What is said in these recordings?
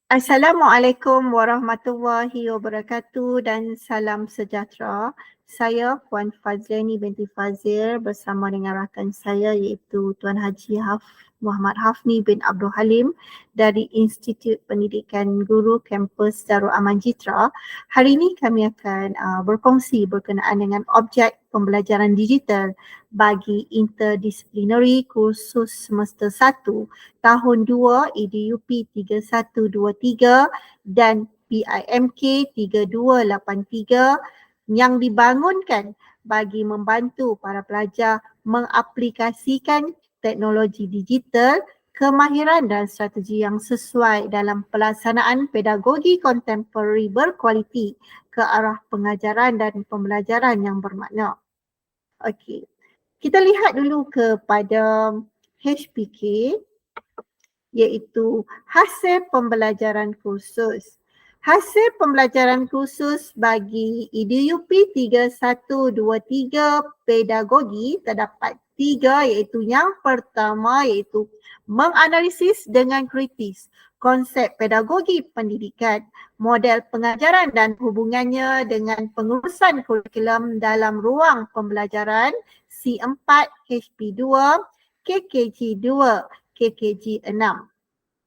Assalamualaikum warahmatullahi wabarakatuh dan salam sejahtera. Saya Puan Fazliani binti Fazil bersama dengan rakan saya iaitu Tuan Haji Muhammad Hafni bin Abdul Halim dari Institut Pendidikan Guru Kampus Darul Aman Jitra. Hari ini kami akan berkongsi berkenaan dengan objek pembelajaran digital bagi interdisciplinary kursus semester 1 tahun 2 EDUP 3123 dan PIMK 3283 yang dibangunkan bagi membantu para pelajar mengaplikasikan teknologi digital, kemahiran dan strategi yang sesuai dalam pelaksanaan pedagogi kontemporari berkualiti ke arah pengajaran dan pembelajaran yang bermakna. Okey. Kita lihat dulu kepada HPK iaitu hasil pembelajaran kursus. Hasil pembelajaran kursus bagi EDUP 3123 pedagogi terdapat 3 iaitu yang pertama iaitu menganalisis dengan kritis konsep pedagogi pendidikan, model pengajaran dan hubungannya dengan pengurusan kurikulum dalam ruang pembelajaran C4, HP2, KKG2, KKG6.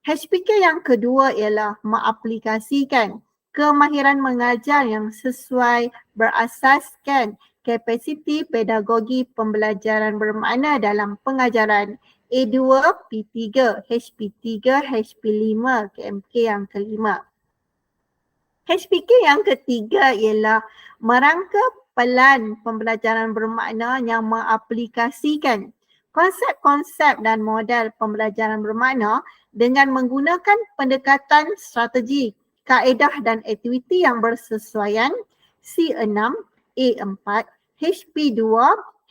HPK yang kedua ialah mengaplikasikan kemahiran mengajar yang sesuai berasaskan kapasiti pedagogi pembelajaran bermakna dalam pengajaran A2, P3, HP3, HP5, KMK yang kelima. HPK yang ketiga ialah merangka pelan pembelajaran bermakna yang mengaplikasikan konsep-konsep dan model pembelajaran bermakna dengan menggunakan pendekatan strategi, kaedah dan aktiviti yang bersesuaian C6, A4, HP2,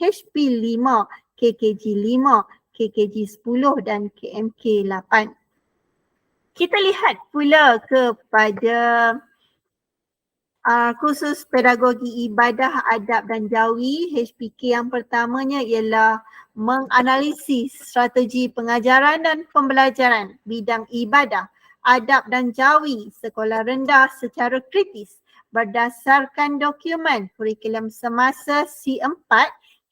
HP5, KKG5, KKG10 dan KMK8. Kita lihat pula kepada kursus pedagogi ibadah, adab dan jawi. HPK yang pertamanya ialah menganalisis strategi pengajaran dan pembelajaran bidang ibadah, adab dan jawi sekolah rendah secara kritis berdasarkan dokumen kurikulum semasa C4,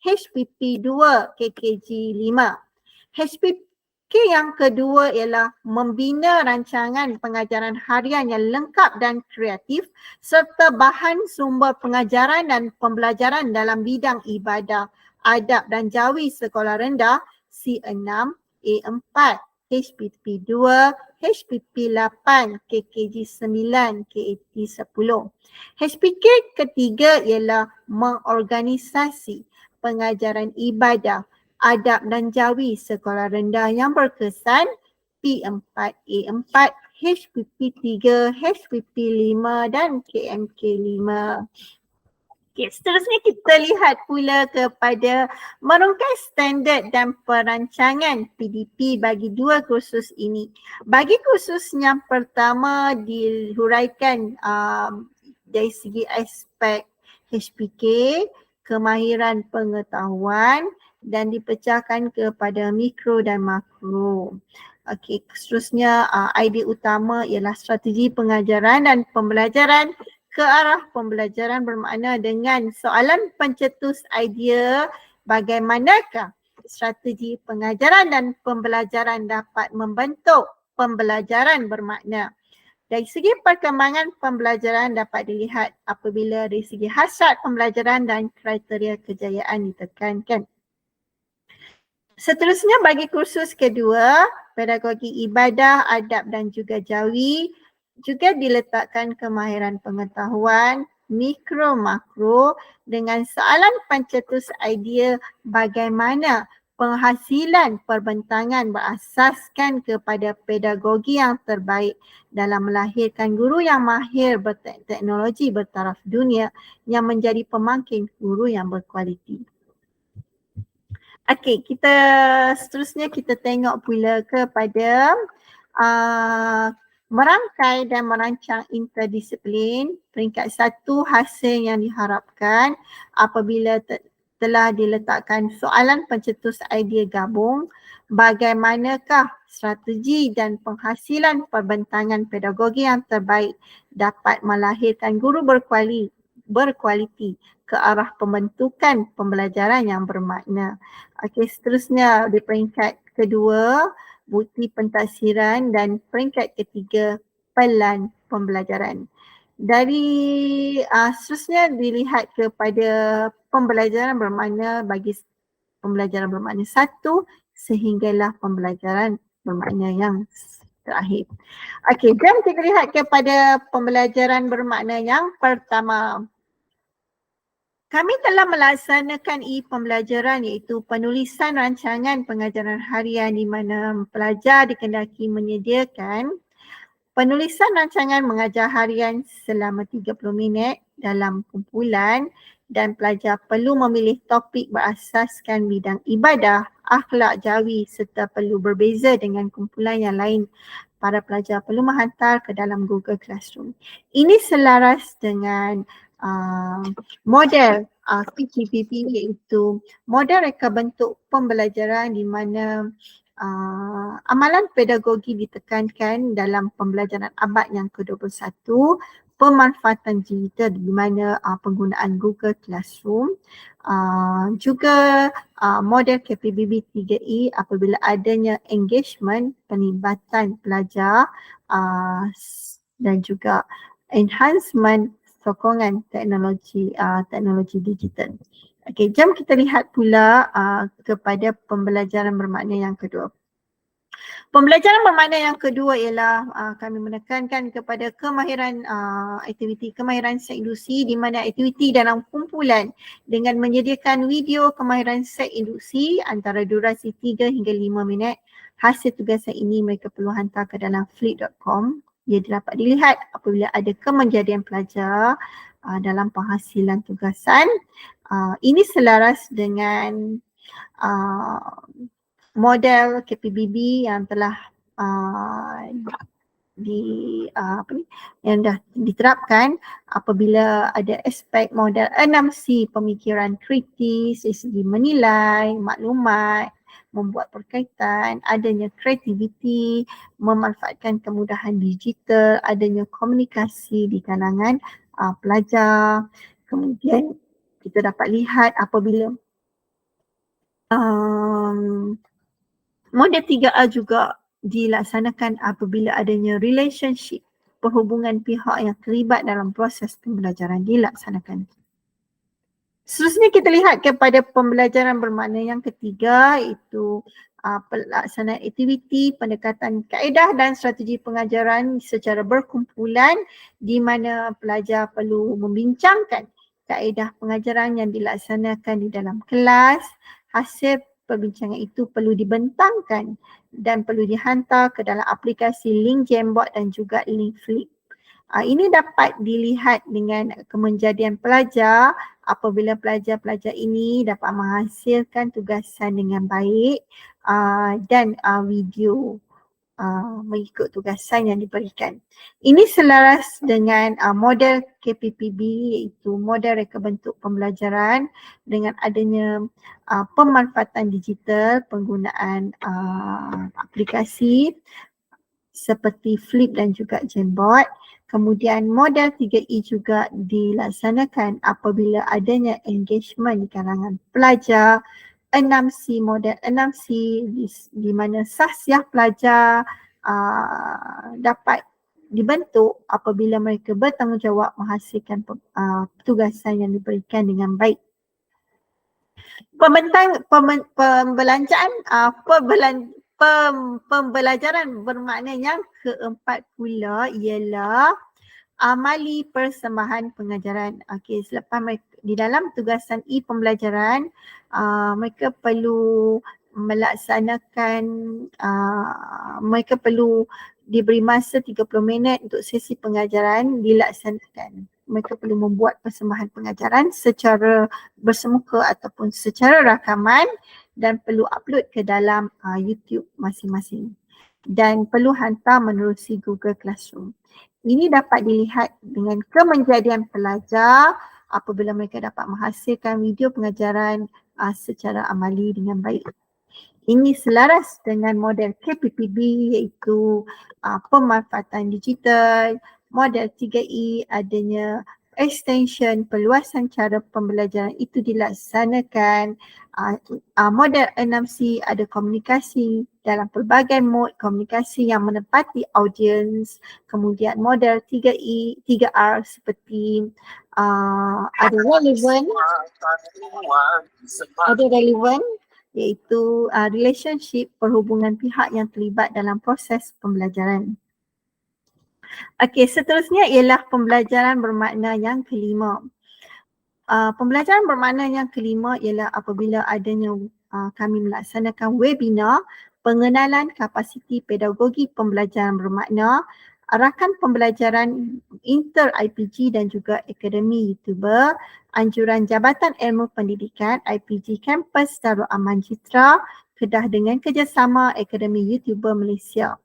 HPP 2, KKG 5. HPP yang kedua ialah membina rancangan pengajaran harian yang lengkap dan kreatif serta bahan sumber pengajaran dan pembelajaran dalam bidang ibadah, adab dan jawi sekolah rendah C6, A4, HPP 2, HPP 8, KKG 9, KAT 10. HPK ketiga ialah mengorganisasi pengajaran ibadah, adab dan jawi sekolah rendah yang berkesan P4, A4, HPP 3, HPP 5 dan KMK 5. Okay, seterusnya kita lihat pula kepada merungkai standard dan perancangan PDP bagi dua kursus ini. Bagi kursus yang pertama dihuraikan dari segi aspek HPK, kemahiran pengetahuan dan dipecahkan kepada mikro dan makro. Okey, seterusnya idea utama ialah strategi pengajaran dan pembelajaran ke arah pembelajaran bermakna dengan soalan pencetus idea bagaimanakah strategi pengajaran dan pembelajaran dapat membentuk pembelajaran bermakna. Dari segi perkembangan pembelajaran dapat dilihat apabila dari segi hasrat pembelajaran dan kriteria kejayaan ditekankan. Seterusnya bagi kursus kedua, pedagogi ibadah, adab dan juga jawi, juga diletakkan kemahiran pengetahuan mikro makro dengan soalan pencetus idea bagaimana penghasilan perbentangan berasaskan kepada pedagogi yang terbaik dalam melahirkan guru yang mahir berteknologi bertaraf dunia yang menjadi pemangkin guru yang berkualiti. Okey, seterusnya kita tengok pula kepada merangkai dan merancang interdisiplin. Peringkat 1 hasil yang diharapkan apabila telah diletakkan soalan pencetus idea gabung, bagaimanakah strategi dan penghasilan perbentangan pedagogi yang terbaik dapat melahirkan guru berkualiti ke arah pembentukan pembelajaran yang bermakna. Okey, seterusnya di peringkat kedua, bukti pentaksiran, dan peringkat ketiga, pelan pembelajaran. Dari seterusnya dilihat kepada pembelajaran bermakna bagi pembelajaran bermakna 1 sehinggalah pembelajaran bermakna yang terakhir. Okey, jom kita lihat kepada pembelajaran bermakna yang pertama. Kami telah melaksanakan pembelajaran iaitu penulisan rancangan pengajaran harian di mana pelajar dikendaki menyediakan penulisan rancangan mengajar harian selama 30 minit dalam kumpulan, dan pelajar perlu memilih topik berasaskan bidang ibadah, akhlak jawi serta perlu berbeza dengan kumpulan yang lain. Para pelajar perlu menghantar ke dalam Google Classroom. Ini selaras dengan model PKPP, iaitu model reka bentuk pembelajaran di mana amalan pedagogi ditekankan dalam pembelajaran abad yang ke-21, pemanfaatan digital di mana penggunaan Google Classroom, juga model KPBB 3E apabila adanya engagement, penglibatan pelajar, dan juga enhancement sokongan teknologi digital. Okey, jom kita lihat pula kepada pembelajaran bermakna yang kedua. Pembelajaran bermakna yang kedua ialah kami menekankan kepada kemahiran aktiviti kemahiran seks induksi, di mana aktiviti dalam kumpulan dengan menyediakan video kemahiran seks induksi antara durasi 3 hingga 5 minit. Hasil tugasan ini mereka perlu hantar ke dalam flip.com. Ia dapat dilihat apabila ada kemenjadian pelajar dalam penghasilan tugasan. Ini selaras dengan model KPBB yang telah yang dah diterapkan apabila ada aspek model 6C, pemikiran kritis, segi menilai, maklumat, membuat perkaitan, adanya kreativiti, memanfaatkan kemudahan digital, adanya komunikasi di kalangan pelajar. Kemudian kita dapat lihat apabila model 3A juga dilaksanakan apabila adanya relationship, perhubungan pihak yang terlibat dalam proses pembelajaran dilaksanakan. Seterusnya kita lihat kepada pembelajaran bermakna yang ketiga, iaitu pelaksanaan aktiviti pendekatan kaedah dan strategi pengajaran secara berkumpulan, di mana pelajar perlu membincangkan kaedah pengajaran yang dilaksanakan di dalam kelas. Hasil perbincangan itu perlu dibentangkan dan perlu dihantar ke dalam aplikasi link Jamboard dan juga link Flip. Ini dapat dilihat dengan kemenjadian pelajar apabila pelajar-pelajar ini dapat menghasilkan tugasan dengan baik dan video mengikut tugasan yang diberikan. Ini selaras dengan model KPPB, iaitu model reka bentuk pembelajaran dengan adanya pemanfaatan digital, penggunaan aplikasi seperti Flip dan juga Jamboard. Kemudian model 3E juga dilaksanakan apabila adanya engagement di kalangan pelajar. 6C, model 6C di mana sahsiah pelajar dapat dibentuk apabila mereka bertanggungjawab menghasilkan tugasan yang diberikan dengan baik. Pembelajaran bermakna yang keempat pula ialah amali persembahan pengajaran. Okey, selepas mereka di dalam tugasan pembelajaran, mereka perlu melaksanakan, mereka perlu diberi masa 30 minit untuk sesi pengajaran dilaksanakan. Mereka perlu membuat persembahan pengajaran secara bersemuka ataupun secara rakaman dan perlu upload ke dalam YouTube masing-masing dan perlu hantar menerusi Google Classroom. Ini dapat dilihat dengan kemenjadian pelajar apabila mereka dapat menghasilkan video pengajaran secara amali dengan baik. Ini selaras dengan model KPPB iaitu pemanfaatan digital, model 3E adanya extension, perluasan cara pembelajaran itu dilaksanakan, model 6C ada komunikasi dalam pelbagai mod komunikasi yang menepati audiens, kemudian model 3E, 3R seperti ada relevant iaitu relationship, perhubungan pihak yang terlibat dalam proses pembelajaran. Okey, seterusnya ialah pembelajaran bermakna yang kelima. Pembelajaran bermakna yang kelima ialah apabila adanya kami melaksanakan webinar pengenalan kapasiti pedagogi pembelajaran bermakna, arakan pembelajaran inter-IPG dan juga Akademi YouTuber, anjuran Jabatan Ilmu Pendidikan IPG Kampus Darul Aman Citra Kedah dengan kerjasama Akademi YouTuber Malaysia.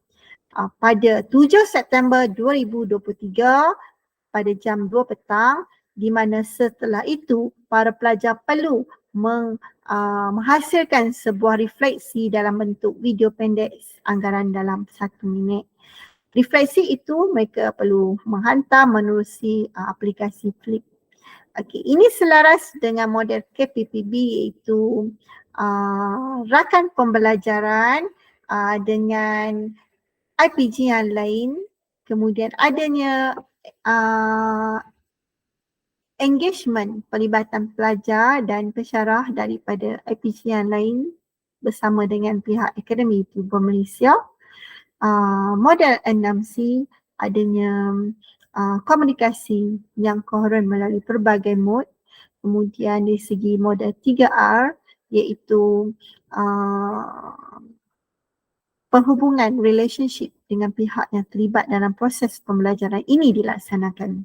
Pada 7 September 2023 pada jam 2 petang, di mana setelah itu para pelajar perlu menghasilkan sebuah refleksi dalam bentuk video pendek anggaran dalam 1 minit. Refleksi itu mereka perlu menghantar menerusi aplikasi Flip. Okey, ini selaras dengan model KPPB iaitu rakan pembelajaran dengan IPG yang lain, kemudian adanya engagement pelibatan pelajar dan pensyarah daripada IPG yang lain bersama dengan pihak Akademi YouTuber Malaysia. Model 6C adanya komunikasi yang koheren melalui pelbagai mod. Kemudian dari segi model 3R iaitu penghubungan relationship dengan pihak yang terlibat dalam proses pembelajaran ini dilaksanakan.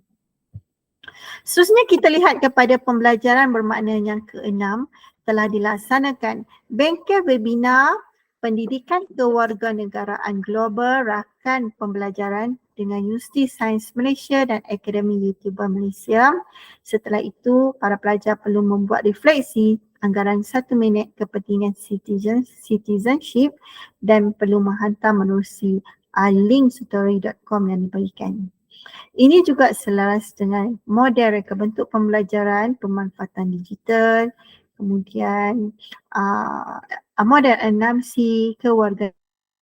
Seterusnya kita lihat kepada pembelajaran bermakna yang keenam telah dilaksanakan bengkel webinar Pendidikan Kewarganegaraan Global Rakan Pembelajaran dengan Universiti Sains Malaysia dan Akademi YouTuber Malaysia. Setelah itu, para pelajar perlu membuat refleksi anggaran 1 minit kepentingan citizenship dan perlu menghantar menerusi linkstory.com yang diberikan. Ini juga selaras dengan model reka bentuk pembelajaran, pemanfaatan digital, kemudian model 6C kewarganegaraan